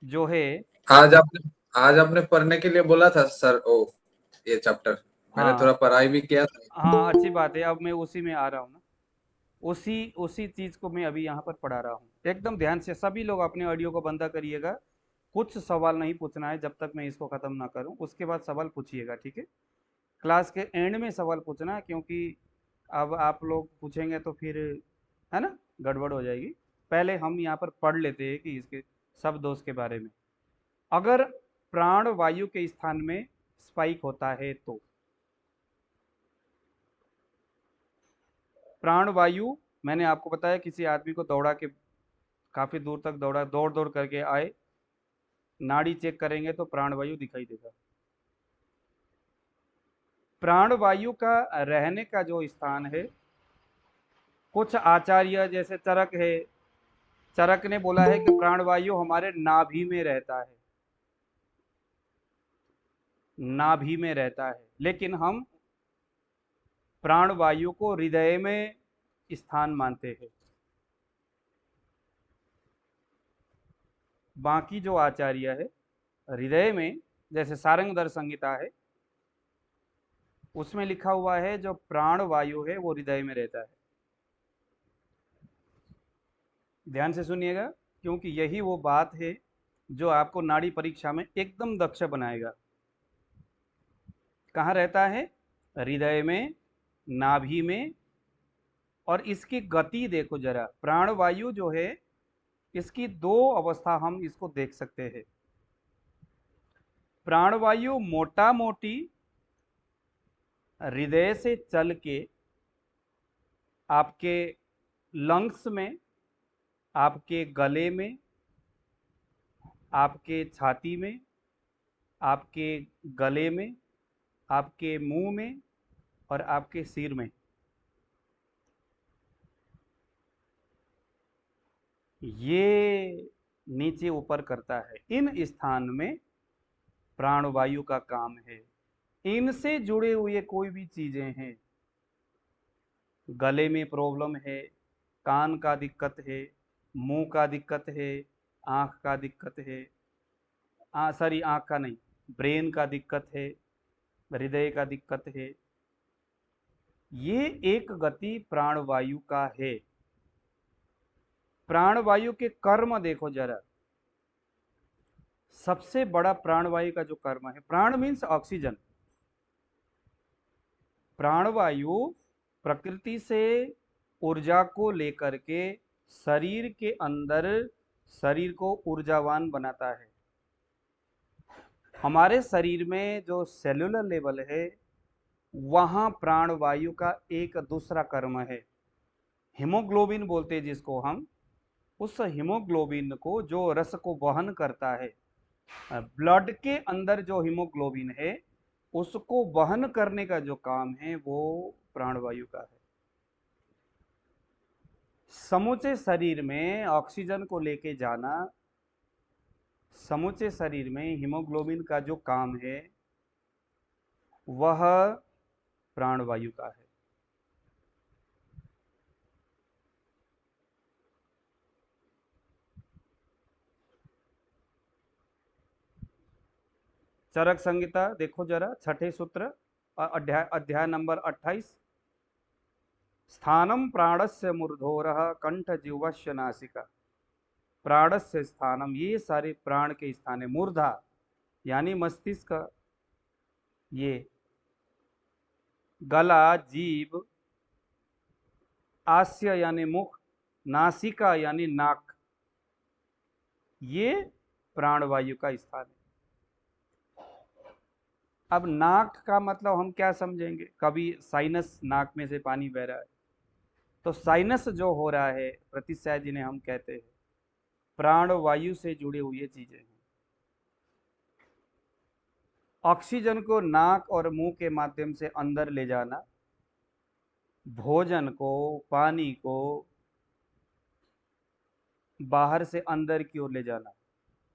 जो है। आज आपने आज आपने पढ़ने के लिए बोला था सर, ओ ये चैप्टर मैंने हाँ थोड़ा पढ़ाई भी किया था। हाँ, अच्छी बात है, अब मैं उसी में आ रहा हूँ ना। उसी उसी चीज को मैं अभी यहाँ पर पढ़ा रहा हूँ। एकदम ध्यान से सभी लोग अपने ऑडियो को बंद करिएगा। कुछ सवाल नहीं पूछना है जब तक मैं इसको खत्म ना करूँ, उसके बाद सवाल पूछिएगा, ठीक है। क्लास के एंड में सवाल पूछना है, क्योंकि अब आप लोग पूछेंगे तो फिर, है ना, गड़बड़ हो जाएगी। पहले हम यहाँ पर पढ़ लेते हैं कि इसके शब्दों के बारे में। अगर प्राण वायु के स्थान में स्पाइक होता है तो प्राण वायु, मैंने आपको बताया किसी आदमी को दौड़ा के काफी दूर तक दौड़ा, दौड़ दौड़ करके आए, नाड़ी चेक करेंगे तो प्राण वायु दिखाई देगा। प्राण वायु का रहने का जो स्थान है, कुछ आचार्य जैसे चरक है, चरक ने बोला है कि प्राणवायु हमारे नाभि में रहता है, नाभि में रहता है, लेकिन हम प्राणवायु को हृदय में स्थान मानते हैं। बाकी जो आचार्य है हृदय में, जैसे सारंगधर संहिता है, उसमें लिखा हुआ है जो प्राण वायु है वो हृदय में रहता है। ध्यान से सुनिएगा, क्योंकि यही वो बात है जो आपको नाड़ी परीक्षा में एकदम दक्ष बनाएगा। कहाँ रहता है? हृदय में, नाभि में। और इसकी गति देखो जरा, प्राणवायु जो है इसकी दो अवस्था हम इसको देख सकते हैं। प्राणवायु मोटा मोटी हृदय से चल के आपके लंग्स में, आपके गले में, आपके छाती में, आपके गले में, आपके मुंह में और आपके सिर में, ये नीचे ऊपर करता है। इन स्थान में प्राणवायु का काम है। इनसे जुड़े हुए कोई भी चीजें हैं, गले में प्रॉब्लम है, कान का दिक्कत है, मुंह का दिक्कत है, आंख का दिक्कत है, सॉरी आंख का नहीं, ब्रेन का दिक्कत है, हृदय का दिक्कत है, ये एक गति प्राणवायु का है। प्राणवायु के कर्म देखो जरा। सबसे बड़ा प्राणवायु का जो कर्म है, प्राण मीन्स ऑक्सीजन। प्राणवायु प्रकृति से ऊर्जा को लेकर के शरीर के अंदर शरीर को ऊर्जावान बनाता है। हमारे शरीर में जो सेलुलर लेवल है, वहां प्राणवायु का एक दूसरा कर्म है, हीमोग्लोबिन बोलते हैं जिसको हम। उस हीमोग्लोबिन को, जो रस को वहन करता है, ब्लड के अंदर जो हीमोग्लोबिन है उसको वहन करने का जो काम है वो प्राणवायु का है। समूचे शरीर में ऑक्सीजन को लेके जाना, समूचे शरीर में हीमोग्लोबिन का जो काम है वह प्राणवायु का है। चरक संहिता देखो जरा, छठे सूत्र, अध्याय अध्याय नंबर 28। स्थानम प्राणस्य मूर्धोरः कंठ जिह्वस्य नासिका। प्राणस्य स्थानम, ये सारे प्राण के स्थान है। मूर्धा यानी मस्तिष्क, ये गला, जीभ, आस्य यानी मुख, नासिका यानी नाक, ये प्राणवायु का स्थान है। अब नाक का मतलब हम क्या समझेंगे? कभी साइनस, नाक में से पानी बह रहा है, तो साइनस जो हो रहा है, प्रतिशय जिन्हें हम कहते हैं, प्राणवायु से जुड़ी हुई चीजें हैं। ऑक्सीजन को नाक और मुंह के माध्यम से अंदर ले जाना, भोजन को, पानी को बाहर से अंदर की ओर ले जाना।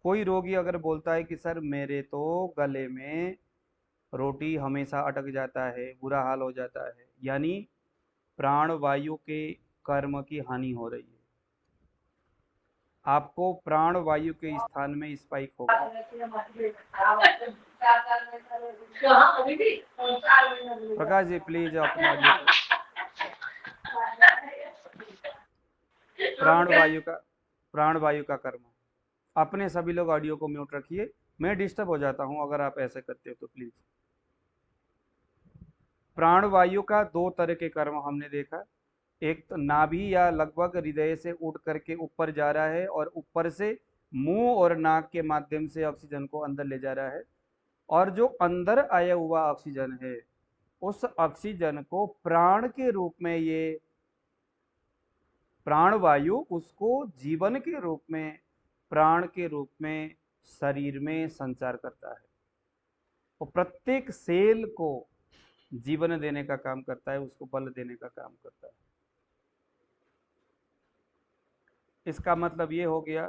कोई रोगी अगर बोलता है कि सर मेरे तो गले में रोटी हमेशा अटक जाता है, बुरा हाल हो जाता है, यानी प्राणवायु के कर्म की हानि हो रही है। आपको प्राण वायु के स्थान में स्पाइक होगा। प्रकाश जी प्लीज अपने ऑडियो को प्राण वायु का कर्म। अपने सभी लोग ऑडियो को म्यूट रखिए, मैं डिस्टर्ब हो जाता हूं अगर आप ऐसे करते हो तो प्लीज। प्राण वायु का दो तरह के कर्म हमने देखा, एक तो नाभि या लगभग हृदय से उड़ करके ऊपर जा रहा है और ऊपर से मुंह और नाक के माध्यम से ऑक्सीजन को अंदर ले जा रहा है, और जो अंदर आया हुआ ऑक्सीजन है उस ऑक्सीजन को प्राण के रूप में, ये प्राण वायु उसको जीवन के रूप में, प्राण के रूप में शरीर में संचार करता है। वो प्रत्येक सेल को जीवन देने का काम करता है, उसको बल देने का काम करता है। इसका मतलब ये हो गया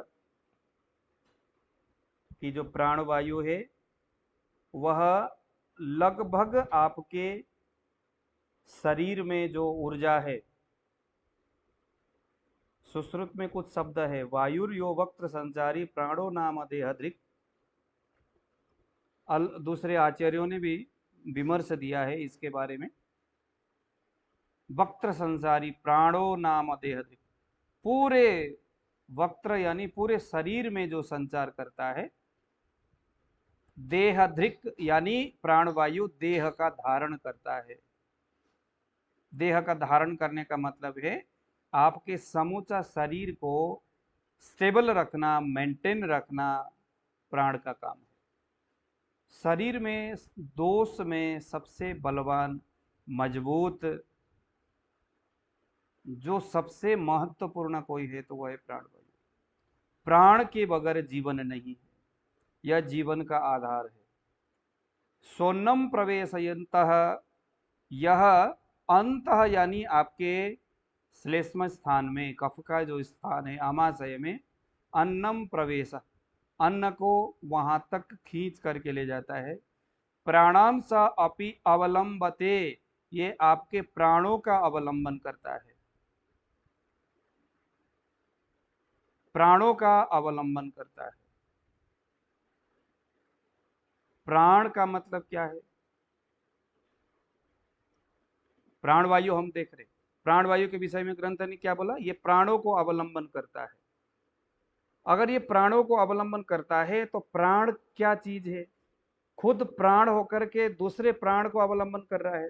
कि जो प्राण वायु है वह लगभग आपके शरीर में जो ऊर्जा है, सुश्रुत में कुछ शब्द है, वायुर्यो वक्त्र संचारी प्राणो नाम देहधृक्। दूसरे आचार्यों ने भी विमर्श दिया है इसके बारे में। वक्त्र संसारी प्राणो नाम देहधृक्, पूरे वक्त्र यानी पूरे शरीर में जो संचार करता है। देहधृक् यानी प्राणवायु देह का धारण करता है। देह का धारण करने का मतलब है आपके समूचा शरीर को स्टेबल रखना, मेंटेन रखना प्राण का काम है। शरीर में दोष में सबसे बलवान, मजबूत, जो सबसे महत्वपूर्ण कोई है तो वह है प्राणवायु। प्राण के बगैर जीवन नहीं है, यह जीवन का आधार है। सोन्नम प्रवेशयन्तः, यह अंत यानी आपके श्लेष्म स्थान में, कफ का जो स्थान है आमाशय में, अन्नम प्रवेश, अन्न को वहां तक खींच करके ले जाता है। प्राणां स अपि अवलंबते, ये आपके प्राणों का अवलंबन करता है, प्राणों का अवलंबन करता है। प्राण का मतलब क्या है? प्राणवायु हम देख रहे, प्राणवायु के विषय में ग्रंथ ने क्या बोला? ये प्राणों को अवलंबन करता है। अगर ये प्राणों को अवलंबन करता है तो प्राण क्या चीज है? खुद प्राण होकर के दूसरे प्राण को अवलंबन कर रहा है।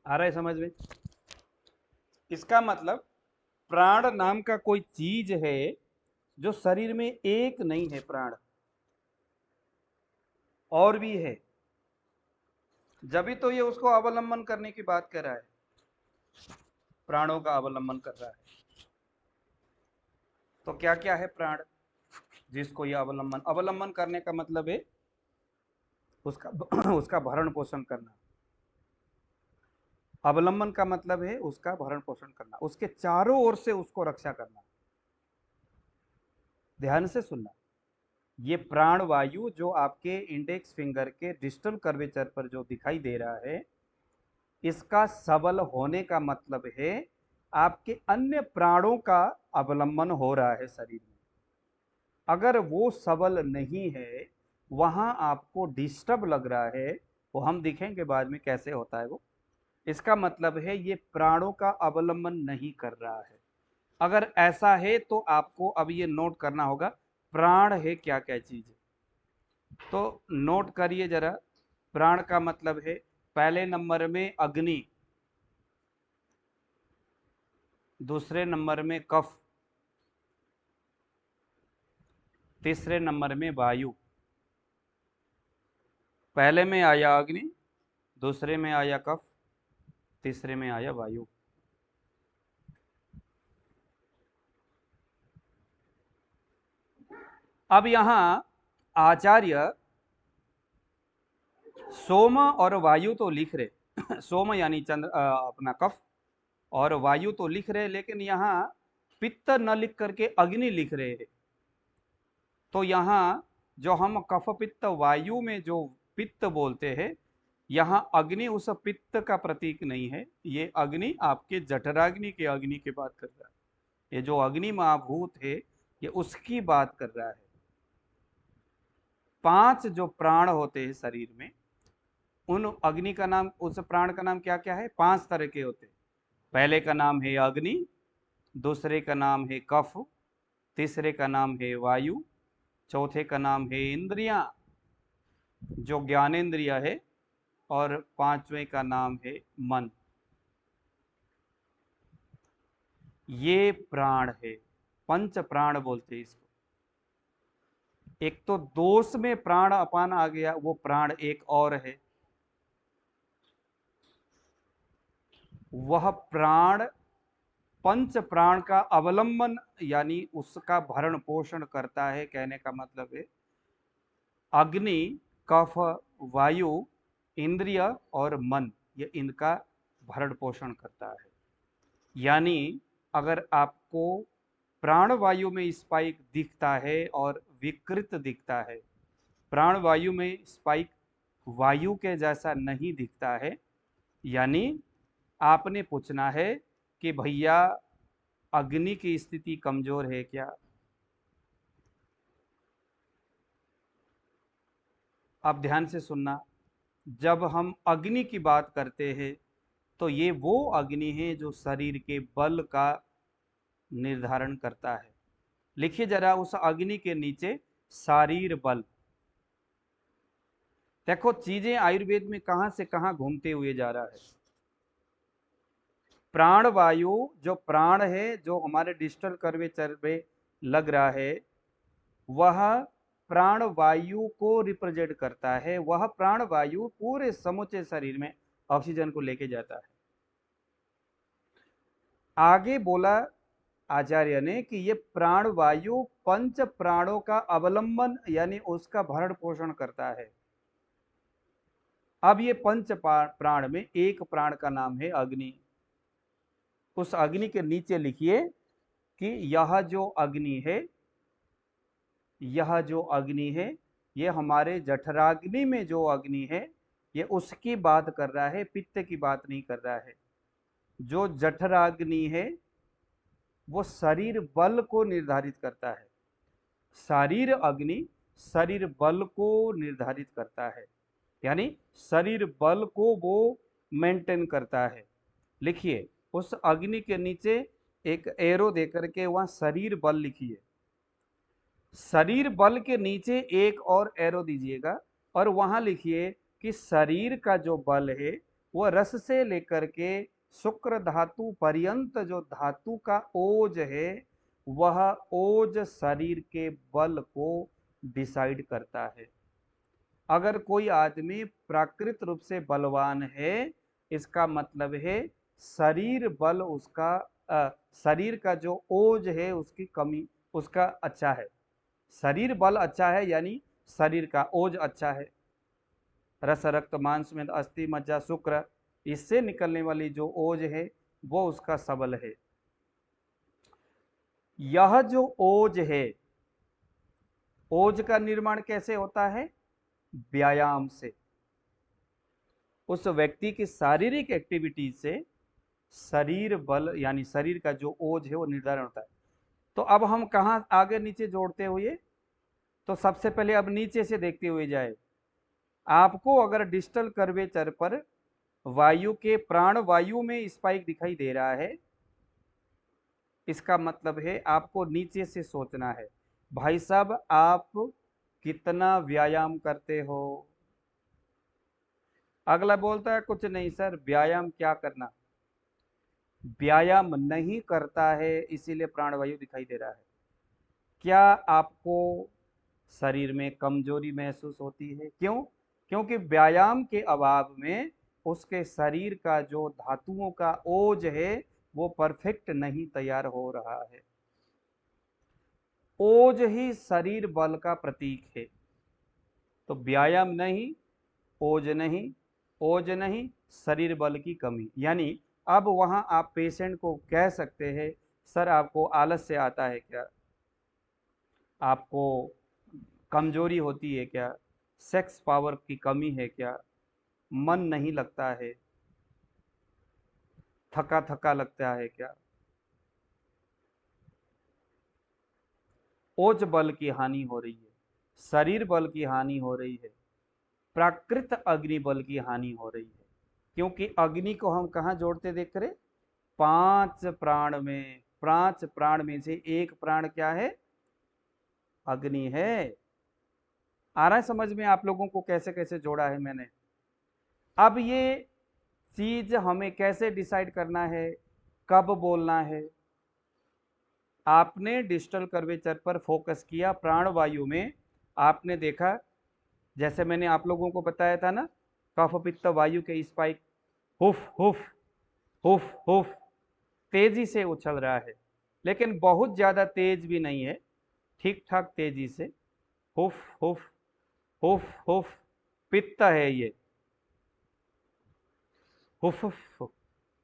आ रहा है समझ में? इसका मतलब प्राण नाम का कोई चीज है जो शरीर में एक नहीं है, प्राण और भी है, जब भी तो ये उसको अवलंबन करने की बात कर रहा है, प्राणों का अवलंबन कर रहा है। तो क्या क्या है प्राण जिसको ये अवलंबन, अवलंबन करने का मतलब है उसका उसका भरण पोषण करना। अवलंबन का मतलब है उसका भरण पोषण करना, उसके चारों ओर से उसको रक्षा करना। ध्यान से सुनना, ये प्राण वायु जो आपके इंडेक्स फिंगर के डिस्टल कर्वेचर पर जो दिखाई दे रहा है, इसका सबल होने का मतलब है आपके अन्य प्राणों का अवलंबन हो रहा है शरीर में। अगर वो सबल नहीं है, वहां आपको डिस्टर्ब लग रहा है, वो हम दिखेंगे बाद में कैसे होता है वो, इसका मतलब है ये प्राणों का अवलंबन नहीं कर रहा है। अगर ऐसा है तो आपको अब ये नोट करना होगा प्राण है क्या क्या चीज है। तो नोट करिए जरा, प्राण का मतलब है पहले नंबर में अग्नि, दूसरे नंबर में कफ, तीसरे नंबर में वायु। पहले में आया अग्नि, दूसरे में आया कफ, तीसरे में आया वायु। अब यहां आचार्य सोम और वायु तो लिख रहे सोम यानी चंद्र अपना कफ, और वायु तो लिख रहे, लेकिन यहाँ पित्त न लिख करके अग्नि लिख रहे हैं। तो यहाँ जो हम कफ पित्त वायु में जो पित्त बोलते हैं, यहाँ अग्नि उस पित्त का प्रतीक नहीं है, ये अग्नि आपके जठराग्नि के अग्नि की बात कर रहा है। ये जो अग्नि महाभूत है ये उसकी बात कर रहा है। 5 जो प्राण होते हैं शरीर में, उन अग्नि का नाम, उस प्राण का नाम क्या क्या है? 5 तरह के होते हैं। पहले का नाम है अग्नि, दूसरे का नाम है कफ, तीसरे का नाम है वायु, चौथे का नाम है इंद्रियां जो ज्ञानेंद्रिय है, और पांचवें का नाम है मन। ये प्राण है, पंच प्राण बोलते हैं इसको। एक तो दोष में प्राण अपान आ गया, वो प्राण एक और है। वह प्राण पंच प्राण का अवलंबन यानी उसका भरण पोषण करता है। कहने का मतलब है अग्नि, कफ, वायु, इंद्रिय और मन, ये इनका भरण पोषण करता है। यानी अगर आपको प्राणवायु में स्पाइक दिखता है और विकृत दिखता है, प्राणवायु में स्पाइक वायु के जैसा नहीं दिखता है, यानी आपने पूछना है कि भैया अग्नि की स्थिति कमजोर है क्या? आप ध्यान से सुनना। जब हम अग्नि की बात करते हैं तो ये वो अग्नि है जो शरीर के बल का निर्धारण करता है। लिखिए जरा उस अग्नि के नीचे शारीर बल। देखो चीजें आयुर्वेद में कहां से कहां घूमते हुए जा रहा है। प्राण वायु जो प्राण है, जो हमारे डिस्टल कर्वेचर में लग रहा है, वह प्राण वायु को रिप्रेजेंट करता है। वह प्राण वायु पूरे समूचे शरीर में ऑक्सीजन को लेके जाता है। आगे बोला आचार्य ने कि ये प्राण वायु पंच प्राणों का अवलंबन यानी उसका भरण पोषण करता है। अब ये पंच प्राण में एक प्राण का नाम है अग्नि। उस अग्नि के नीचे लिखिए कि यह जो अग्नि है, यह जो अग्नि है, ये हमारे जठराग्नि में जो अग्नि है, ये उसकी बात कर रहा है, पित्त की बात नहीं कर रहा है। जो जठराग्नि है वो शरीर बल को निर्धारित करता है। शरीर अग्नि शरीर बल को निर्धारित करता है, यानी शरीर बल को वो मेंटेन करता है। लिखिए उस अग्नि के नीचे एक एरो देकर के वहां शरीर बल लिखिए। शरीर बल के नीचे एक और एरो दीजिएगा और वहां लिखिए कि शरीर का जो बल है वह रस से लेकर के शुक्र धातु पर्यंत जो धातु का ओज है, वह ओज शरीर के बल को डिसाइड करता है। अगर कोई आदमी प्राकृत रूप से बलवान है, इसका मतलब है शरीर बल उसका शरीर का जो ओज है उसकी कमी, उसका अच्छा है। शरीर बल अच्छा है यानी शरीर का ओज अच्छा है। रस रक्त मांस में अस्थि मज्जा शुक्र, इससे निकलने वाली जो ओज है वो उसका सबल है। यह जो ओज है, ओज का निर्माण कैसे होता है? व्यायाम से। उस व्यक्ति की शारीरिक एक्टिविटी से शरीर बल यानी शरीर का जो ओज है वो निर्धारण होता है। तो अब हम कहाँ आगे नीचे जोड़ते हुए, तो सबसे पहले अब नीचे से देखते हुए जाए। आपको अगर डिस्टल कर्वेचर पर वायु के प्राण वायु में स्पाइक दिखाई दे रहा है, इसका मतलब है आपको नीचे से सोचना है। भाई साहब आप कितना व्यायाम करते हो? अगला बोलता है कुछ नहीं सर, व्यायाम क्या करना। व्यायाम नहीं करता है इसीलिए प्राणवायु दिखाई दे रहा है। क्या आपको शरीर में कमजोरी महसूस होती है? क्यों? क्योंकि व्यायाम के अभाव में उसके शरीर का जो धातुओं का ओज है वो परफेक्ट नहीं तैयार हो रहा है। ओज ही शरीर बल का प्रतीक है। तो व्यायाम नहीं, ओज नहीं, ओज नहीं, शरीर बल की कमी। यानी अब वहां आप पेशेंट को कह सकते हैं सर आपको आलस्य आता है क्या? आपको कमजोरी होती है क्या? सेक्स पावर की कमी है क्या? मन नहीं लगता है, थका थका लगता है क्या? ओज बल की हानि हो रही है, शरीर बल की हानि हो रही है, प्राकृत अग्नि बल की हानि हो रही है। क्योंकि अग्नि को हम कहाँ जोड़ते देख रहे? पांच प्राण में। पांच प्राण में से एक प्राण क्या है? अग्नि है। आ रहा है समझ में आप लोगों को कैसे कैसे जोड़ा है मैंने? अब ये चीज हमें कैसे डिसाइड करना है, कब बोलना है? आपने डिस्टल कर्वेचर पर फोकस किया, प्राणवायु में आपने देखा, जैसे मैंने आप लोगों को बताया था ना, कफ पित्त वायु के spike, HUF HUF HUF HUF तेजी से उछल रहा है, लेकिन बहुत ज्यादा तेज भी नहीं है, ठीक ठाक तेजी से। हुफ हुफ हुफ हुफ पित्त है ये। HUF HUF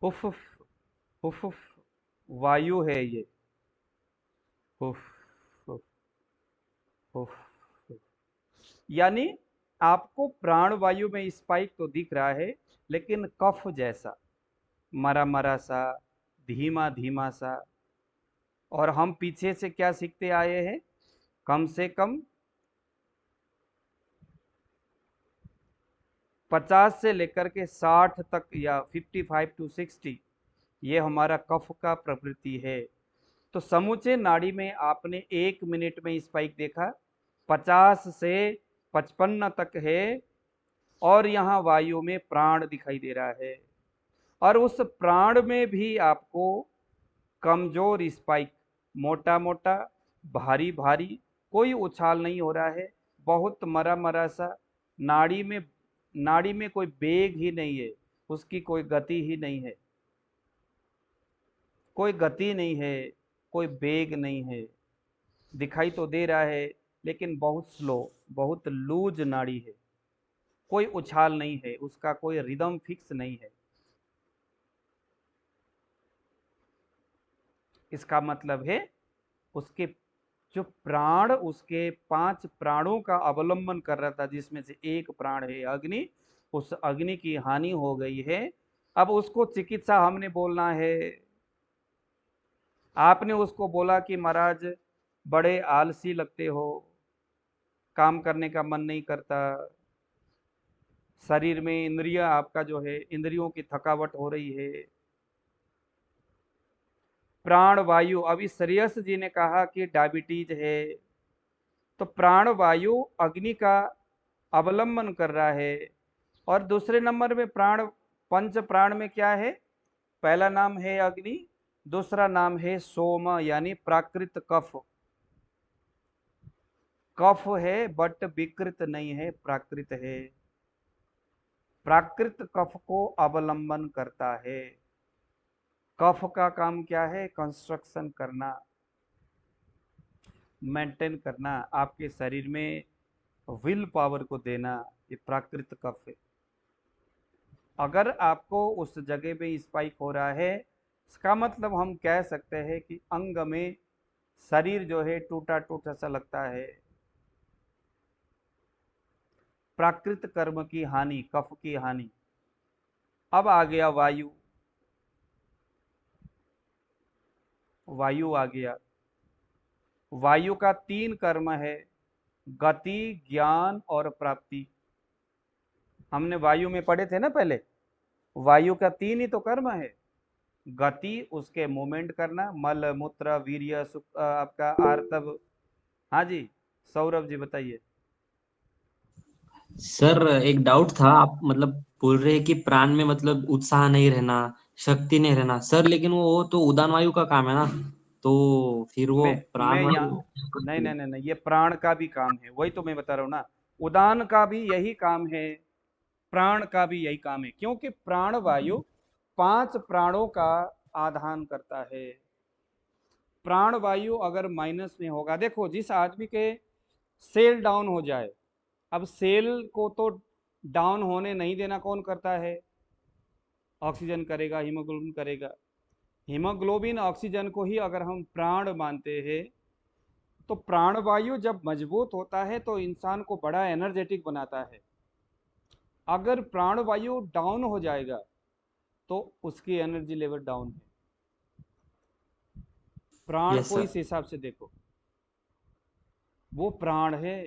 HUF HUF HUF वायु है ये। HUF HUF HUF HUF. यानी आपको प्राणवायु में स्पाइक तो दिख रहा है, लेकिन कफ जैसा, मरा मरा सा, धीमा धीमा सा। और हम पीछे से क्या सीखते आए हैं? कम से कम 50 से लेकर के 60 तक, या 55 टू 60, ये हमारा कफ का प्रवृत्ति है। तो समूचे नाड़ी में आपने 1 मिनट में स्पाइक देखा, 50 से 55 तक है, और यहाँ वायु में प्राण दिखाई दे रहा है। और उस प्राण में भी आपको कमजोर स्पाइक, मोटा मोटा, भारी भारी, कोई उछाल नहीं हो रहा है, बहुत मरा मरा सा। नाड़ी में कोई बेग ही नहीं है, उसकी कोई गति ही नहीं है, कोई गति नहीं है, कोई बेग नहीं है। दिखाई तो दे रहा है, लेकिन बहुत स्लो, बहुत लूज नाड़ी है, कोई उछाल नहीं है, उसका कोई रिदम फिक्स नहीं है। इसका मतलब है उसके जो प्राण, उसके 5 प्राणों का अवलंबन कर रहा था, जिसमें से एक प्राण है अग्नि, उस अग्नि की हानि हो गई है। अब उसको चिकित्सा हमने बोलना है। आपने उसको बोला कि महाराज बड़े आलसी लगते हो, काम करने का मन नहीं करता, शरीर में इंद्रिय आपका जो है, इंद्रियों की थकावट हो रही है। प्राण वायु, अभी श्रेयस जी ने कहा कि डायबिटीज है, तो प्राण वायु अग्नि का अवलंबन कर रहा है। और दूसरे नंबर में प्राण, पंच प्राण में क्या है? पहला नाम है अग्नि, दूसरा नाम है सोम, यानी प्राकृत कफ। कफ है बट विकृत नहीं है, प्राकृत है। प्राकृत कफ को अवलंबन करता है। कफ का काम क्या है? कंस्ट्रक्शन करना, मेंटेन करना, आपके शरीर में विल पावर को देना, ये प्राकृत कफ है। अगर आपको उस जगह पे स्पाइक हो रहा है, इसका मतलब हम कह सकते हैं कि अंग में, शरीर जो है टूटा टूटा सा लगता है। प्राकृत कर्म की हानि, कफ की हानि। अब आ गया वायु। वायु आ गया। वायु का 3 कर्म है, गति, ज्ञान और प्राप्ति। हमने वायु में पढ़े थे ना पहले। वायु का 3 ही तो कर्म है। गति, उसके मूवमेंट करना, मल मूत्र वीर्य आपका आर्तव। हाँ जी, सौरभ जी बताइए। सर एक डाउट था, आप मतलब बोल रहे हैं कि प्राण में मतलब उत्साह नहीं रहना, शक्ति नहीं रहना सर, लेकिन वो तो उदान वायु का काम है ना, तो फिर वो मैं प्राण यहाँ, वायु। नहीं नहीं नहीं नहीं, ये प्राण का भी काम है, वही तो मैं बता रहा हूँ ना। उदान का भी यही काम है, प्राण का भी यही काम है, क्योंकि प्राण वायु 5 प्राणों का आधान करता है। प्राण वायु अगर माइनस में होगा, देखो जिस आदमी के सेल डाउन हो जाए, अब सेल को तो डाउन होने नहीं देना कौन करता है? ऑक्सीजन करेगा, हीमोग्लोबिन करेगा। हीमोग्लोबिन ऑक्सीजन को ही अगर हम प्राण मानते हैं, तो प्राणवायु जब मजबूत होता है तो इंसान को बड़ा एनर्जेटिक बनाता है। अगर प्राणवायु डाउन हो जाएगा तो उसकी एनर्जी लेवल डाउन है। प्राण यस को सर। इस हिसाब से देखो, वो प्राण है,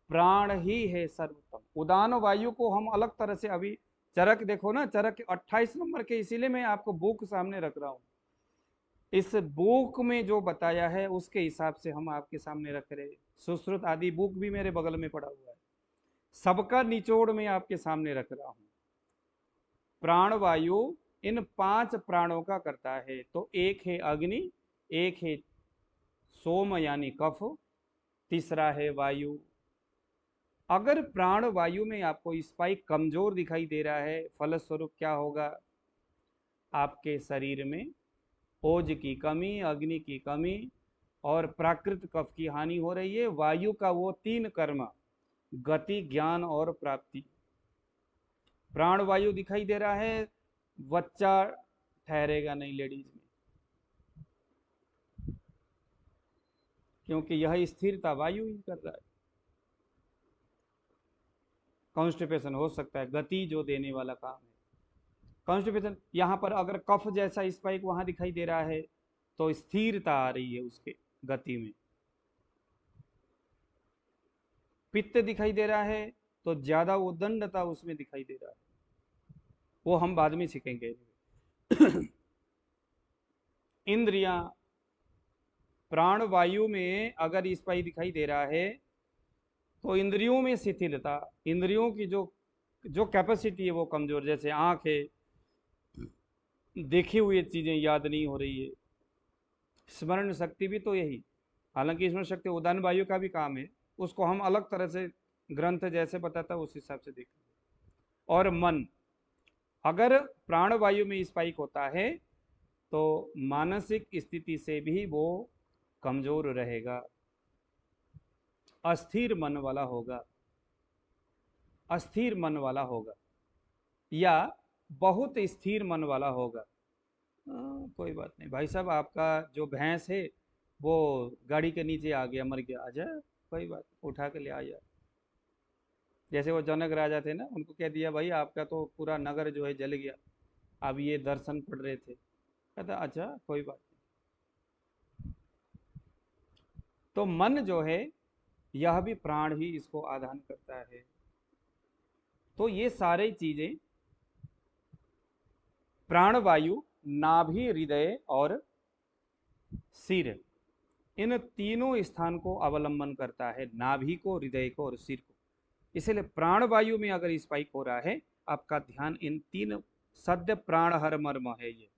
प्राण ही है सर्वोत्तम। उदान वायु को हम अलग तरह से, अभी चरक देखो ना, चरक 28 नंबर के, इसीलिए मैं आपको बुक सामने रख रहा हूं। इस बुक में जो बताया है उसके हिसाब से हम आपके सामने रख रहे हैं। सुश्रुत आदि बुक भी मेरे बगल में पड़ा हुआ है, सबका निचोड़ में आपके सामने रख रहा हूं। प्राणवायु इन 5 प्राणों का करता है। तो एक है अग्नि, एक है सोम यानी कफ, तीसरा है वायु। अगर प्राण वायु में आपको स्पाइक कमजोर दिखाई दे रहा है, फलस्वरूप क्या होगा? आपके शरीर में ओज की कमी, अग्नि की कमी और प्राकृत कफ की हानि हो रही है। वायु का वो 3 कर्म, गति, ज्ञान और प्राप्ति। प्राण वायु दिखाई दे रहा है, बच्चा ठहरेगा नहीं लेडीज में, क्योंकि यह स्थिरता वायु ही कर रहा है। कॉन्स्टिपेशन हो सकता है, गति जो देने वाला काम है कॉन्स्टिपेशन। यहाँ पर अगर कफ जैसा स्पाइक वहां दिखाई दे रहा है तो स्थिरता आ रही है उसके गति में। पित्त दिखाई दे रहा है तो ज्यादा उदंडता उसमें दिखाई दे रहा है, वो हम बाद में सीखेंगे। इंद्रियां, प्राण वायु में अगर स्पाइक दिखाई दे रहा है तो इंद्रियों में शिथिलता, इंद्रियों की जो जो कैपेसिटी है वो कमजोर। जैसे आंख है, देखी हुई चीजें याद नहीं हो रही है। स्मरण शक्ति भी तो यही, हालांकि स्मरण शक्ति उदान वायु का भी काम है, उसको हम अलग तरह से ग्रंथ जैसे बताता है उस हिसाब से देखेंगे। और मन, अगर प्राणवायु में स्पाइक होता है तो मानसिक स्थिति से भी वो कमजोर रहेगा, अस्थिर मन वाला होगा, अस्थिर मन वाला होगा या बहुत स्थिर मन वाला होगा। कोई बात नहीं भाई साहब, आपका जो भैंस है वो गाड़ी के नीचे आ गया, मर गया, आजा, कोई बात, उठा के ले आया। जैसे वो जनक राजा थे ना, उनको कह दिया भाई आपका तो पूरा नगर जो है जल गया, अब ये दर्शन पड़ रहे थे, कहता अच्छा कोई बात नहीं। तो मन जो है यह भी प्राण ही इसको आधान करता है। तो ये सारी चीजें प्राणवायु, नाभि, हृदय और सिर, इन तीनों स्थान को अवलंबन करता है, नाभि को, हृदय को और सिर को। इसलिए प्राणवायु में अगर स्पाइक हो रहा है, आपका ध्यान इन 3 सद्य प्राण हर मर्म है, ये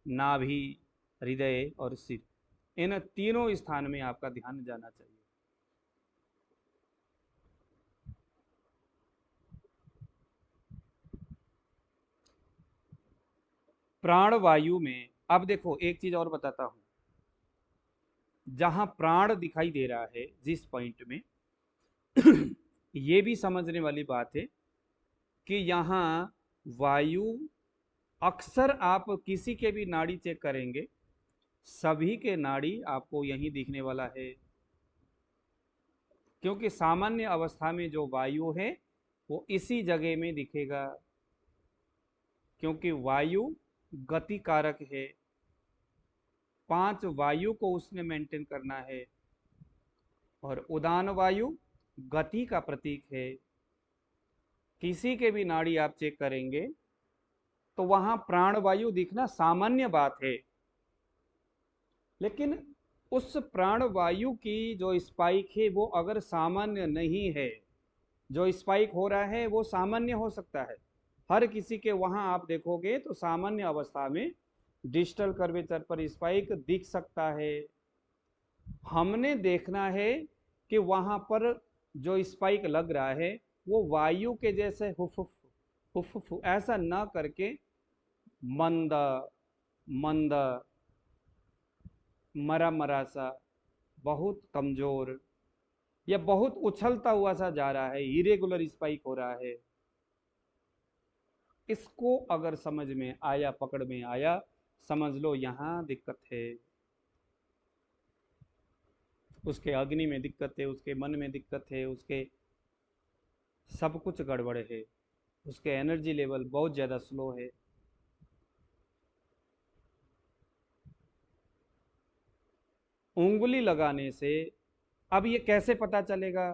नाभि, हृदय और सिर, इन तीनों स्थान में आपका ध्यान जाना चाहिए। प्राणवायु में अब देखो एक चीज और बताता हूं, जहां प्राण दिखाई दे रहा है जिस पॉइंट में, ये भी समझने वाली बात है कि यहाँ वायु, अक्सर आप किसी के भी नाड़ी चेक करेंगे, सभी के नाड़ी आपको यहीं दिखने वाला है, क्योंकि सामान्य अवस्था में जो वायु है वो इसी जगह में दिखेगा, क्योंकि वायु गति कारक है, 5 वायु को उसने मेंटेन करना है। और उदान वायु गति का प्रतीक है। किसी के भी नाड़ी आप चेक करेंगे तो वहां प्राणवायु दिखना सामान्य बात है, लेकिन उस प्राणवायु की जो स्पाइक है वो अगर सामान्य नहीं है, जो स्पाइक हो रहा है वो सामान्य हो सकता है, हर किसी के वहां आप देखोगे तो सामान्य अवस्था में डिस्टल कर्वेचर पर स्पाइक दिख सकता है। हमने देखना है कि वहां पर जो स्पाइक लग रहा है वो वायु के जैसे हुफ हुफ ऐसा ना करके मंद मंद, मरा मरा सा, बहुत कमजोर या बहुत उछलता हुआ सा जा रहा है, इरेगुलर स्पाइक हो रहा है। इसको अगर समझ में आया, पकड़ में आया, समझ लो यहां दिक्कत है, उसके अग्नि में दिक्कत है, उसके मन में दिक्कत है, उसके सब कुछ गड़बड़ है। उसके एनर्जी लेवल बहुत ज़्यादा स्लो है। उंगली लगाने से अब ये कैसे पता चलेगा,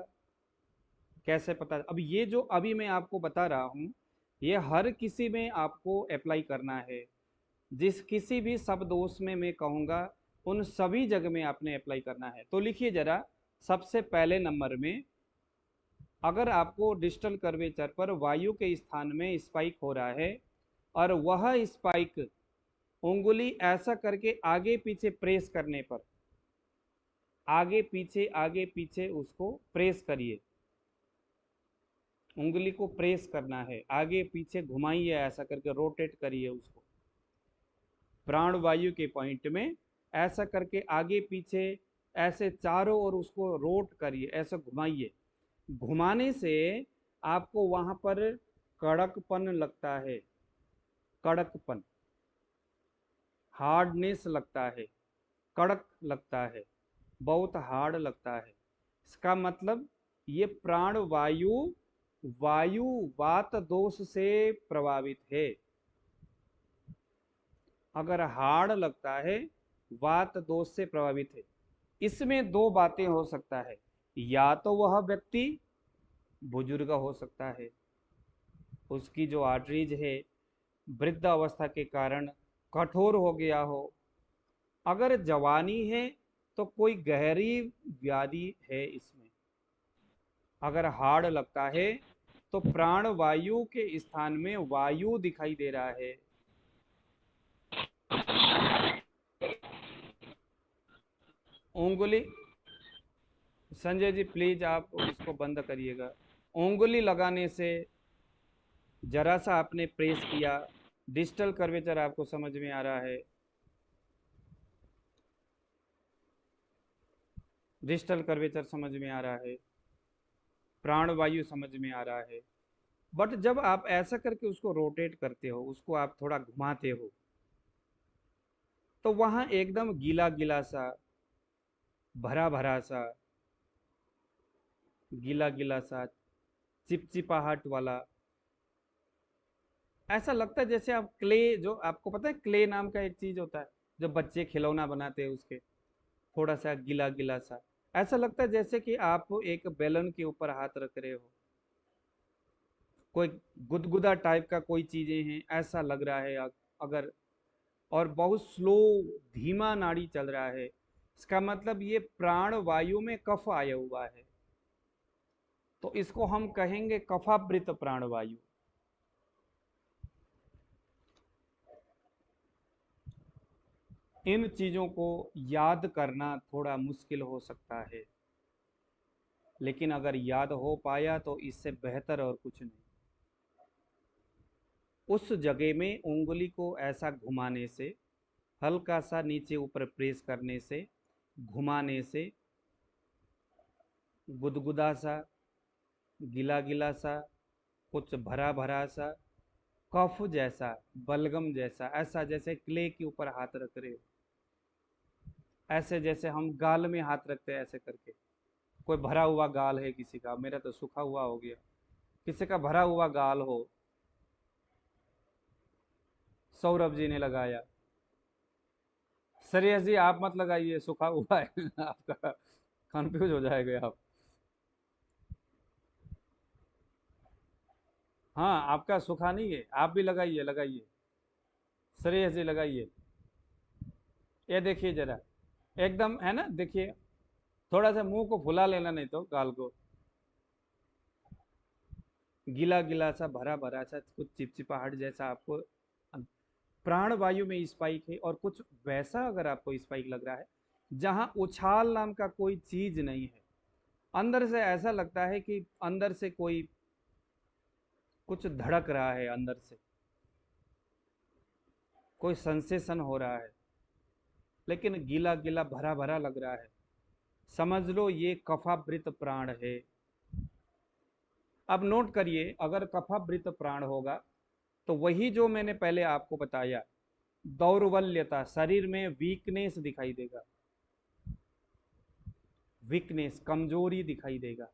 कैसे पता, अब ये जो अभी मैं आपको बता रहा हूँ ये हर किसी में आपको अप्लाई करना है। जिस किसी भी शब्दोश में मैं कहूँगा उन सभी जगह में आपने अप्लाई करना है। तो लिखिए जरा, सबसे पहले नंबर में, अगर आपको डिस्टल कर्वेचर पर वायु के स्थान में स्पाइक हो रहा है और वह स्पाइक उंगली ऐसा करके आगे पीछे प्रेस करने पर, आगे पीछे उसको प्रेस करिए, उंगली को प्रेस करना है, आगे पीछे घुमाइए, ऐसा करके रोटेट करिए उसको प्राण वायु के पॉइंट में, ऐसा करके आगे पीछे ऐसे चारों ओर उसको रोट करिए, ऐसा घुमाइए। घुमाने से आपको वहां पर कड़कपन लगता है, कड़कपन, हार्डनेस लगता है, कड़क लगता है, बहुत हार्ड लगता है। इसका मतलब ये प्राण वायु वायु वात दोष से प्रभावित है। अगर हार्ड लगता है, वात दोष से प्रभावित है। इसमें दो बातें हो सकता है, या तो वह व्यक्ति बुजुर्ग हो सकता है, उसकी जो आर्टरीज है वृद्ध अवस्था के कारण कठोर हो गया हो। अगर जवानी है तो कोई गहरी व्याधि है इसमें। अगर हार्ड लगता है तो प्राण वायु के स्थान में वायु दिखाई दे रहा है। उंगली, संजय जी प्लीज आप इसको बंद करिएगा। उंगली लगाने से जरा सा आपने प्रेस किया, डिस्टल कर्वेचर आपको समझ में आ रहा है, डिस्टल कर्वेचर समझ में आ रहा है, प्राण वायु समझ में आ रहा है। बट जब आप ऐसा करके उसको रोटेट करते हो, उसको आप थोड़ा घुमाते हो, तो वहां एकदम गीला गीला सा, भरा भरा सा, गीला गीला सा, चिपचिपाहट वाला, ऐसा लगता है जैसे आप क्ले, जो आपको पता है क्ले नाम का एक चीज होता है जो बच्चे खिलौना बनाते हैं, उसके थोड़ा सा गीला गीला सा, ऐसा लगता है जैसे कि आप एक बैलन के ऊपर हाथ रख रहे हो, कोई गुदगुदा टाइप का कोई चीजें हैं ऐसा लग रहा है। अगर, और बहुत स्लो, धीमा नाड़ी चल रहा है, इसका मतलब ये प्राण वायु में कफ आया हुआ है। तो इसको हम कहेंगे कफावृत प्राण वायु। इन चीजों को याद करना थोड़ा मुश्किल हो सकता है, लेकिन अगर याद हो पाया तो इससे बेहतर और कुछ नहीं। उस जगह में उंगली को ऐसा घुमाने से, हल्का सा नीचे ऊपर प्रेस करने से, घुमाने से, गुदगुदा सा, गिला गिला सा, कुछ भरा भरा सा, कफ जैसा, बलगम जैसा, ऐसा जैसे क्ले के ऊपर हाथ रख रहे हो, ऐसे जैसे हम गाल में हाथ रखते हैं ऐसे करके। कोई भरा हुआ गाल है किसी का, मेरा तो सूखा हुआ हो गया, किसी का भरा हुआ गाल हो, सौरभ जी ने लगाया, श्रेयस जी आप मत लगाइए, सूखा हुआ है आपका, कंफ्यूज हो जाएंगे आप। हाँ आपका सूखा नहीं है, आप भी लगाइए, लगाइए, श्रेयस जी लगाइए। ये देखिए जरा, एकदम है ना, देखिए थोड़ा सा मुंह को फुला लेना, नहीं तो गाल को, गीला गीला सा, भरा भरा सा, कुछ चिपचिपाहट जैसा आपको प्राण वायु में स्पाइक है। और कुछ वैसा अगर आपको स्पाइक लग रहा है जहां उछाल नाम का कोई चीज नहीं है, अंदर से ऐसा लगता है कि अंदर से कोई कुछ धड़क रहा है, अंदर से कोई सेंसेशन हो रहा है, लेकिन गीला गीला भरा भरा लग रहा है, समझ लो ये कफावृत प्राण है। अब नोट करिए, अगर कफावृत प्राण होगा तो वही जो मैंने पहले आपको बताया, दौर्बल्यता, शरीर में वीकनेस दिखाई देगा, वीकनेस, कमजोरी दिखाई देगा।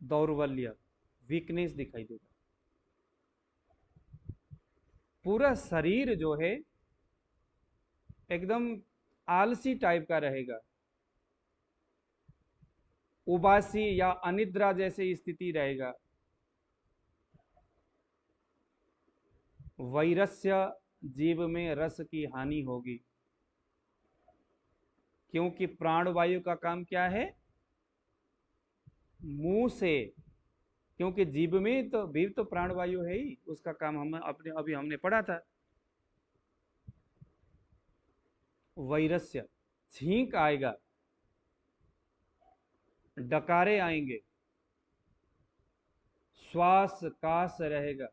दौर्बल्य, वीकनेस दिखाई देगा। पूरा शरीर जो है एकदम आलसी टाइप का रहेगा, उबासी या अनिद्रा जैसे स्थिति रहेगा। वैरस्य, जीव में रस की हानि होगी, क्योंकि प्राणवायु का काम क्या है? मुंह से, क्योंकि जीव में तो जीव तो प्राणवायु है ही, उसका काम हम अपने अभी हमने पढ़ा था। वैरस्य, छींक आएगा, डकारे आएंगे, श्वास कास रहेगा,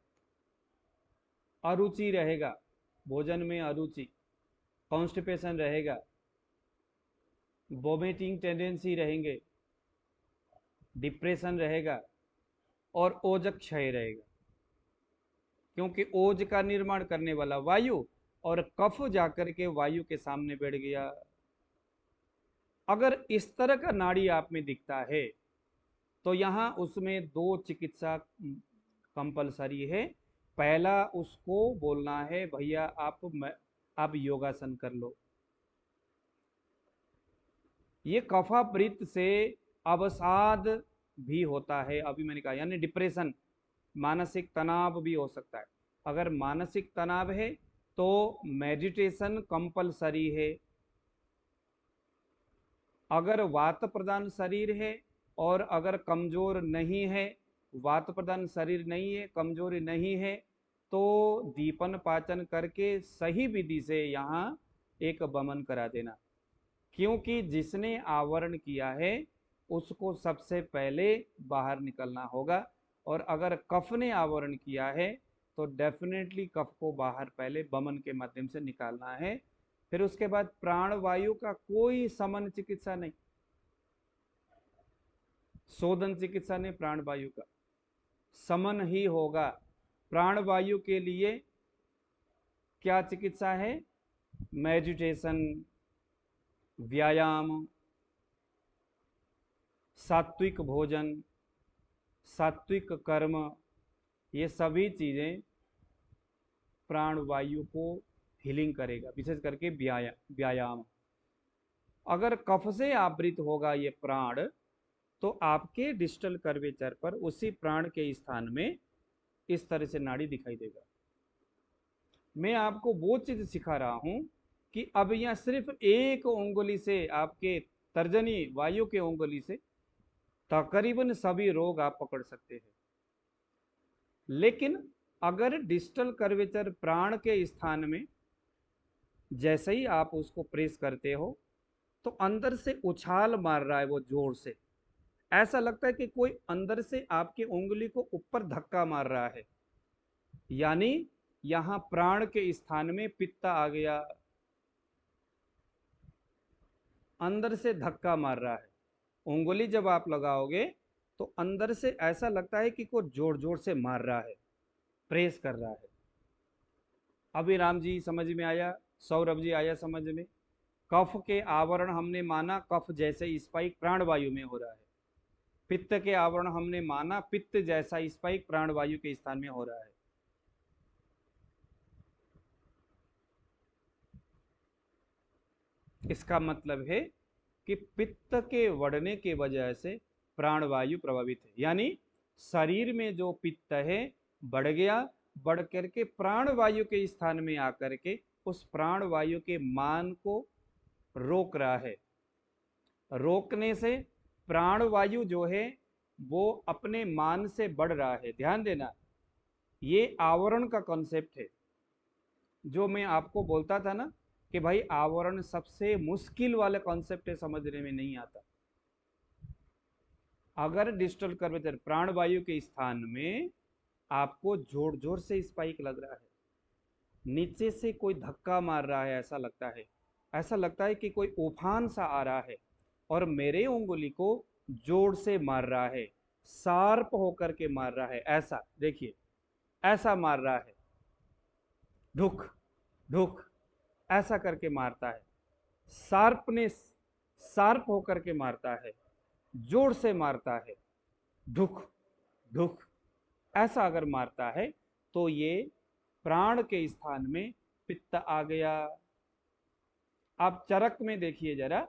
अरुचि रहेगा, भोजन में अरुचि, कॉन्स्टिपेशन रहेगा, वोमिटिंग टेंडेंसी रहेंगे, डिप्रेशन रहेगा और ओजक क्षय रहेगा, क्योंकि ओज का निर्माण करने वाला वायु और कफ जाकर के वायु के सामने बैठ गया। अगर इस तरह का नाड़ी आप में दिखता है तो यहां उसमें 2 चिकित्सा कंपलसरी है। पहला उसको बोलना है भैया आप योगासन कर लो। ये कफावृत से अवसाद भी होता है, अभी मैंने कहा, यानी डिप्रेशन, मानसिक तनाव भी हो सकता है। अगर मानसिक तनाव है तो मेडिटेशन कंपलसरी है। अगर वात प्रधान शरीर है और अगर कमजोर नहीं है, वात प्रधान शरीर नहीं है, कमजोरी नहीं है, तो दीपन पाचन करके सही विधि से यहाँ एक वमन करा देना, क्योंकि जिसने आवरण किया है उसको सबसे पहले बाहर निकलना होगा। और अगर कफ ने आवरण किया है तो डेफिनेटली कफ को बाहर पहले वमन के माध्यम से निकालना है। फिर उसके बाद प्राणवायु का कोई समन चिकित्सा नहीं, शोधन चिकित्सा नहीं, प्राणवायु का समन ही होगा। प्राणवायु के लिए क्या चिकित्सा है? मेडिटेशन, व्यायाम, सात्विक भोजन, सात्विक कर्म, ये सभी चीजें प्राणवायु को हीलिंग करेगा, विशेष करके व्यायाम। अगर कफ से आवृत होगा ये प्राण तो आपके डिस्टल कर्वेचर पर उसी प्राण के स्थान में इस तरह से नाड़ी दिखाई देगा। मैं आपको वो चीज सिखा रहा हूं कि अब यहां सिर्फ एक उंगली से, आपके तर्जनी वायु के उंगली से तकरीबन सभी रोग आप पकड़ सकते हैं। लेकिन अगर डिस्टल कर्वेचर प्राण के स्थान में जैसे ही आप उसको प्रेस करते हो तो अंदर से उछाल मार रहा है वो जोर से, ऐसा लगता है कि कोई अंदर से आपकी उंगली को ऊपर धक्का मार रहा है, यानी यहां प्राण के स्थान में पित्त आ गया, अंदर से धक्का मार रहा है। उंगली जब आप लगाओगे तो अंदर से ऐसा लगता है कि कोई जोर जोर से मार रहा है, प्रेस कर रहा है। अभी राम जी समझ में आया? सौरभ जी आया समझ में? कफ के आवरण हमने माना कफ जैसे स्पाइक प्राणवायु में हो रहा है, पित्त के आवरण हमने माना पित्त जैसा स्पाइक प्राणवायु के स्थान में हो रहा है। इसका मतलब है कि पित्त के बढ़ने के वजह से प्राणवायु प्रभावित है, यानी शरीर में जो पित्त है बढ़ गया, बढ़ करके प्राणवायु के स्थान में आकर के उस प्राणवायु के मान को रोक रहा है। रोकने से प्राणवायु जो है वो अपने मान से बढ़ रहा है। ध्यान देना, ये आवरण का कॉन्सेप्ट है जो मैं आपको बोलता था ना कि भाई आवरण सबसे मुश्किल वाला कॉन्सेप्ट है, समझने में नहीं आता। अगर डिस्टल कर्वेचर प्राणवायु के स्थान में आपको जोर जोर से स्पाइक लग रहा है, नीचे से कोई धक्का मार रहा है, ऐसा लगता है कि कोई उफान सा आ रहा है और मेरे उंगली को जोर से मार रहा है, शार्प होकर के मार रहा है, ऐसा देखिए, ऐसा मार रहा है, ढुक ढुक ऐसा करके मारता है, शार्प होकर के मारता है, जोर से मारता है। ढुक ढुक ऐसा अगर मारता है तो ये प्राण के स्थान में पित्त आ गया। आप चरक में देखिए जरा,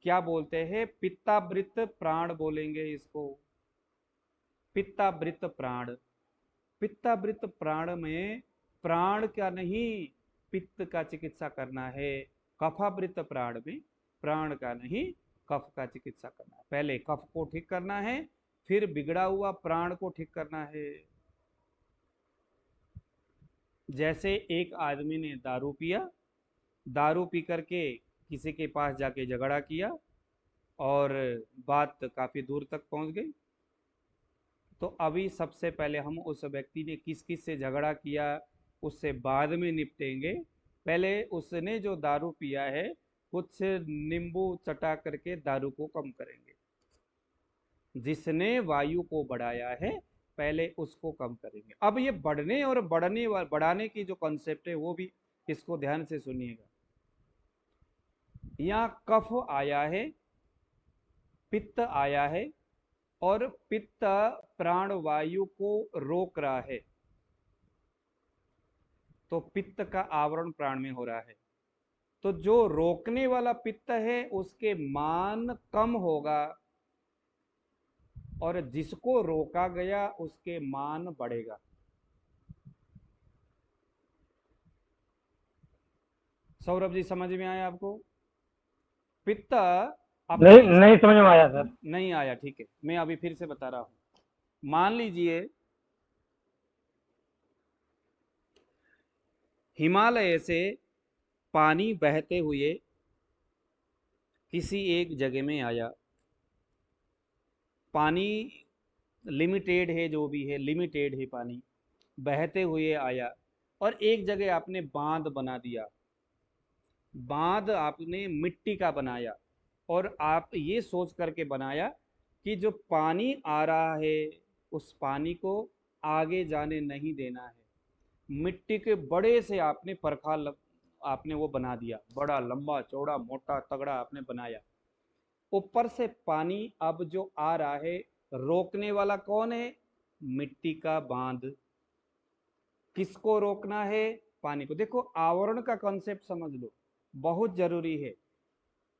क्या बोलते हैं, पित्तावृत प्राण बोलेंगे इसको, पित्तावृत प्राण। पित्तावृत प्राण में प्राण का नहीं, पित्त का चिकित्सा करना है। कफावृत प्राण में प्राण का नहीं, कफ का चिकित्सा करना है। पहले कफ को ठीक करना है, फिर बिगड़ा हुआ प्राण को ठीक करना है। जैसे एक आदमी ने दारू पिया, दारू पी करके किसी के पास जाके झगड़ा किया और बात काफी दूर तक पहुंच गई। तो अभी सबसे पहले हम उस व्यक्ति ने किस किस से झगड़ा किया उससे बाद में निपटेंगे। पहले उसने जो दारू पिया है कुछ नींबू चटा करके दारू को कम करेंगे। जिसने वायु को बढ़ाया है पहले उसको कम करेंगे। अब ये बढ़ने और बढ़ाने की जो कॉन्सेप्ट है वो भी इसको ध्यान से सुनिएगा। यहाँ कफ आया है, पित्त आया है, और पित्त प्राण वायु को रोक रहा है, तो पित्त का आवरण प्राण में हो रहा है। तो जो रोकने वाला पित्त है उसके मान कम होगा और जिसको रोका गया उसके मान बढ़ेगा। सौरभ जी समझ में आया आपको? पित्त नहीं नहीं समझ में आया सर। नहीं आया, ठीक है, मैं अभी फिर से बता रहा हूं। मान लीजिए हिमालय से पानी बहते हुए किसी एक जगह में आया। पानी लिमिटेड है, जो भी है लिमिटेड है, पानी बहते हुए आया और एक जगह आपने बांध बना दिया। बांध आपने मिट्टी का बनाया और आप ये सोच करके बनाया कि जो पानी आ रहा है उस पानी को आगे जाने नहीं देना है। मिट्टी के बड़े से आपने आपने वो बना दिया, बड़ा लंबा चौड़ा मोटा तगड़ा आपने बनाया। ऊपर से पानी अब जो आ रहा है, रोकने वाला कौन है? मिट्टी का बांध। किसको रोकना है? पानी को। देखो आवरण का कॉन्सेप्ट समझ लो, बहुत जरूरी है।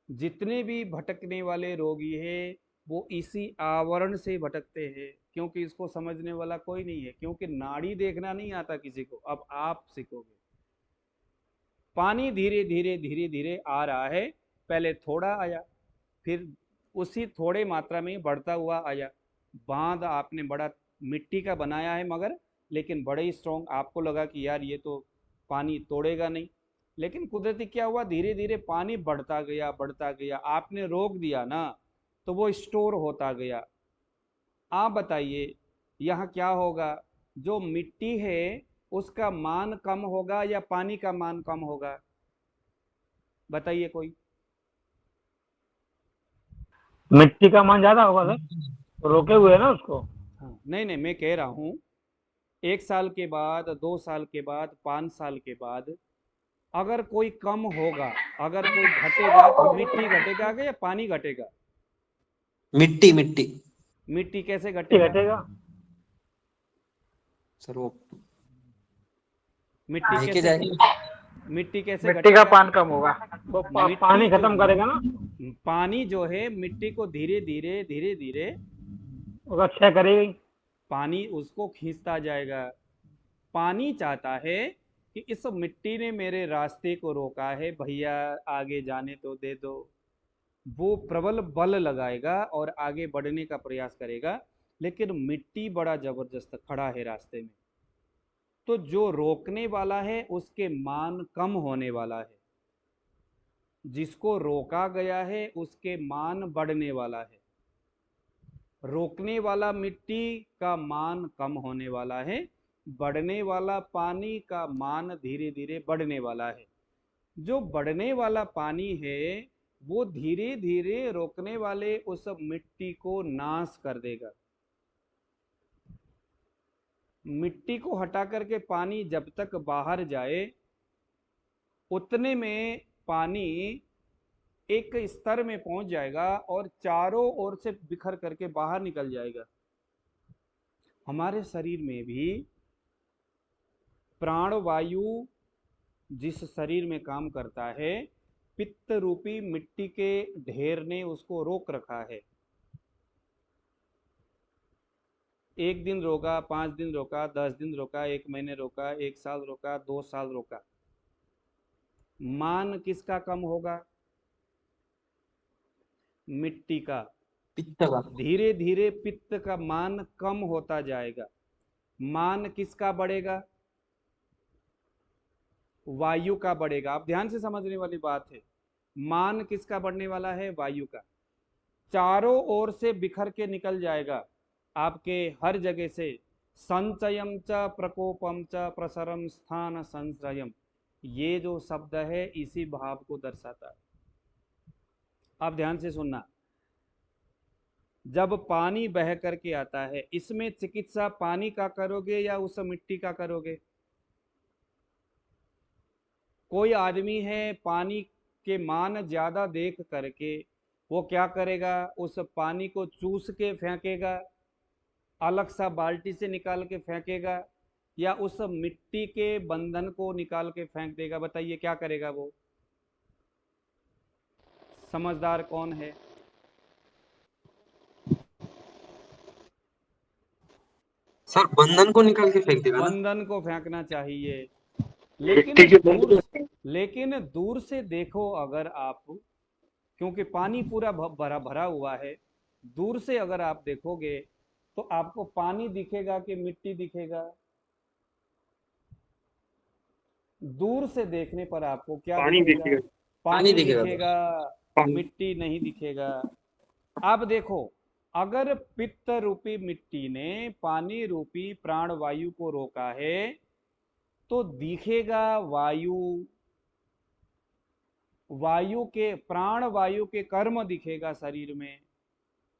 जितने भी भटकने वाले रोगी हैं वो इसी आवरण से भटकते हैं, क्योंकि इसको समझने वाला कोई नहीं है, क्योंकि नाड़ी देखना नहीं आता किसी को। अब आप सीखोगे। पानी धीरे धीरे धीरे धीरे आ रहा है, पहले थोड़ा आया, फिर उसी थोड़े मात्रा में बढ़ता हुआ आया। बांध आपने बड़ा मिट्टी का बनाया है मगर, लेकिन बड़े ही स्ट्रॉन्ग। आपको लगा कि यार ये तो पानी तोड़ेगा नहीं, लेकिन कुदरती क्या हुआ, धीरे धीरे पानी बढ़ता गया बढ़ता गया। आपने रोक दिया ना तो वो स्टोर होता गया। आप बताइए यहाँ क्या होगा? जो मिट्टी है उसका मान कम होगा या पानी का मान कम होगा? बताइए कोई। मिट्टी का मान ज्यादा होगा सर, रोके हुए है ना उसको। हाँ, नहीं नहीं, मैं कह रहा हूँ 1 साल के बाद, 2 साल के बाद, 5 साल के बाद अगर कोई कम होगा, अगर कोई घटेगा तो मिट्टी घटेगा या पानी घटेगा? मिट्टी मिट्टी मिट्टी कैसे मिट्टी घटेगा? घटेगा। सर वो मिट्टी बह के कैसे जाएगी। मिट्टी कैसे मिट्टी का घटेगा? पान कम होगा, वो मिट्टी पानी जो खत्म करेगा ना, पानी जो है मिट्टी को धीरे धीरे धीरे धीरे उसका क्षय करेगी। पानी उसको खींचता जाएगा। पानी चाहता है कि इस मिट्टी ने मेरे रास्ते को रोका है, भैया आगे जाने तो दे दो। वो प्रबल बल लगाएगा और आगे बढ़ने का प्रयास करेगा, लेकिन मिट्टी बड़ा जबरदस्त खड़ा है रास्ते में। तो जो रोकने वाला है उसके मान कम होने वाला है, जिसको रोका गया है उसके मान बढ़ने वाला है। रोकने वाला मिट्टी का मान कम होने वाला है, बढ़ने वाला पानी का मान धीरे धीरे बढ़ने वाला है। जो बढ़ने वाला पानी है वो धीरे धीरे रोकने वाले उस मिट्टी को नाश कर देगा। मिट्टी को हटा करके पानी जब तक बाहर जाए उतने में पानी एक स्तर में पहुंच जाएगा और चारों ओर से बिखर करके बाहर निकल जाएगा। हमारे शरीर में भी प्राणवायु जिस शरीर में काम करता है, पित्त रूपी मिट्टी के ढेर ने उसको रोक रखा है। 1 दिन रोका, 5 दिन रोका, 10 दिन रोका, 1 महीने रोका, 1 साल रोका, 2 साल रोका। मान किसका कम होगा? मिट्टी का। पित्त का। धीरे धीरे पित्त का मान कम होता जाएगा। मान किसका बढ़ेगा? वायु का बढ़ेगा। आप ध्यान से समझने वाली बात है। मान किसका बढ़ने वाला है? वायु का। चारों ओर से बिखर के निकल जाएगा आपके हर जगह से। संचयम च प्रकोपम च प्रसरम स्थान संश्रयम, ये जो शब्द है इसी भाव को दर्शाता है। आप ध्यान से सुनना। जब पानी बह करके आता है, इसमें चिकित्सा पानी का करोगे या उस मिट्टी का करोगे? कोई आदमी है पानी के मान ज्यादा देख करके वो क्या करेगा? उस पानी को चूस के फेंकेगा, अलग सा बाल्टी से निकाल के फेंकेगा, या उस मिट्टी के बंधन को निकाल के फेंक देगा? बताइए क्या करेगा वो? समझदार कौन है? सर बंधन को निकाल के फेंक देगा ना? बंधन को फेंकना चाहिए। मिट्टी के लेकिन दूर से देखो अगर आप, क्योंकि पानी पूरा भरा भरा हुआ है, दूर से अगर आप देखोगे तो आपको पानी दिखेगा कि मिट्टी दिखेगा? दूर से देखने पर आपको क्या पानी दिखेगा? दिखेगा। पानी दिखेगा। दिखेगा, मिट्टी नहीं दिखेगा। अब देखो, अगर पित्त रूपी मिट्टी ने पानी रूपी प्राणवायु को रोका है तो दिखेगा वायु। वायु के, प्राणवायु के कर्म दिखेगा शरीर में।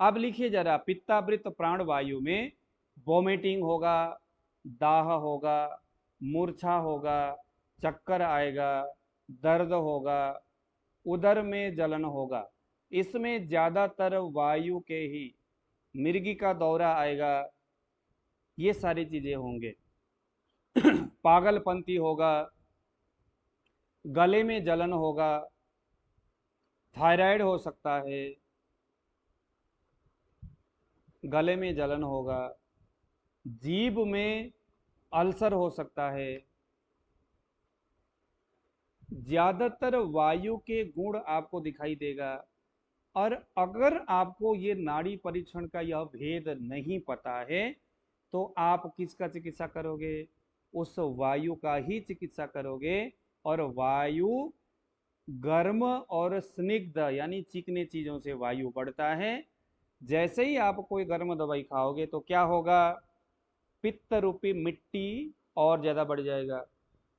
अब लिखिए जरा, पित्तावृत प्राणवायु में वोमिटिंग होगा, दाह होगा, मूर्छा होगा, चक्कर आएगा, दर्द होगा, उदर में जलन होगा। इसमें ज्यादातर वायु के ही, मिर्गी का दौरा आएगा, ये सारी चीजें होंगे। पागलपंती होगा, गले में जलन होगा, थायराइड हो सकता है, गले में जलन होगा, जीभ में अल्सर हो सकता है। ज्यादातर वायु के गुण आपको दिखाई देगा। और अगर आपको ये नाड़ी परीक्षण का यह भेद नहीं पता है तो आप किसका चिकित्सा करोगे? उस वायु का ही चिकित्सा करोगे। और वायु गर्म और स्निग्ध यानी चिकने चीजों से वायु बढ़ता है। जैसे ही आप कोई गर्म दवाई खाओगे तो क्या होगा? पित्त रूपी मिट्टी और ज्यादा बढ़ जाएगा।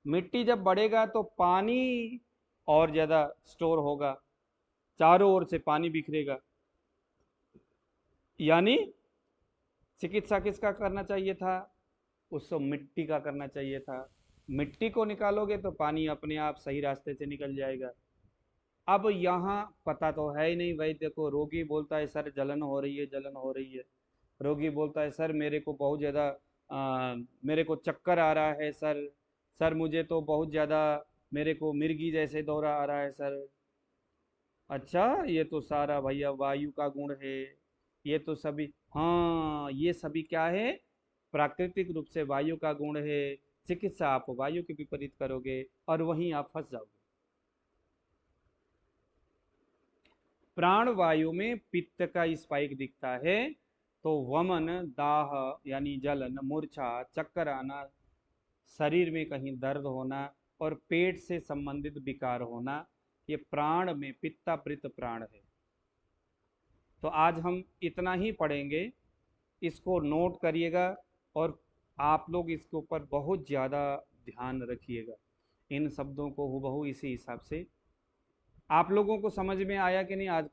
मिट्टी जब बढ़ेगा तो पानी और ज्यादा स्टोर होगा, चारों ओर से पानी बिखरेगा। यानी चिकित्सा किसका करना चाहिए था? उस मिट्टी का करना चाहिए था। मिट्टी को निकालोगे तो पानी अपने आप सही रास्ते से निकल जाएगा। अब यहाँ पता तो है ही नहीं वैद्य को। रोगी बोलता है सर जलन हो रही है, जलन हो रही है। रोगी बोलता है सर मेरे को बहुत ज़्यादा मेरे को चक्कर आ रहा है सर। सर मुझे तो बहुत ज़्यादा, मेरे को मिर्गी जैसे दौरा आ रहा है सर। अच्छा, ये तो सारा भैया वायु का गुण है। ये तो सभी, हाँ ये सभी क्या है? प्राकृतिक रूप से वायु का गुण है। चिकित्सा आप वायु के विपरीत करोगे और वहीं आप फंस जाओगे। प्राण वायु में पित्त का स्पाइक दिखता है तो वमन, दाह यानी जलन, मूर्छा, चक्कर आना, शरीर में कहीं दर्द होना और पेट से संबंधित विकार होना, ये प्राण में पित्तावृत प्राण है। तो आज हम इतना ही पढ़ेंगे, इसको नोट करिएगा और आप लोग इसके ऊपर बहुत ज़्यादा ध्यान रखिएगा। इन शब्दों को हूबहू इसी हिसाब से। आप लोगों को समझ में आया कि नहीं आज?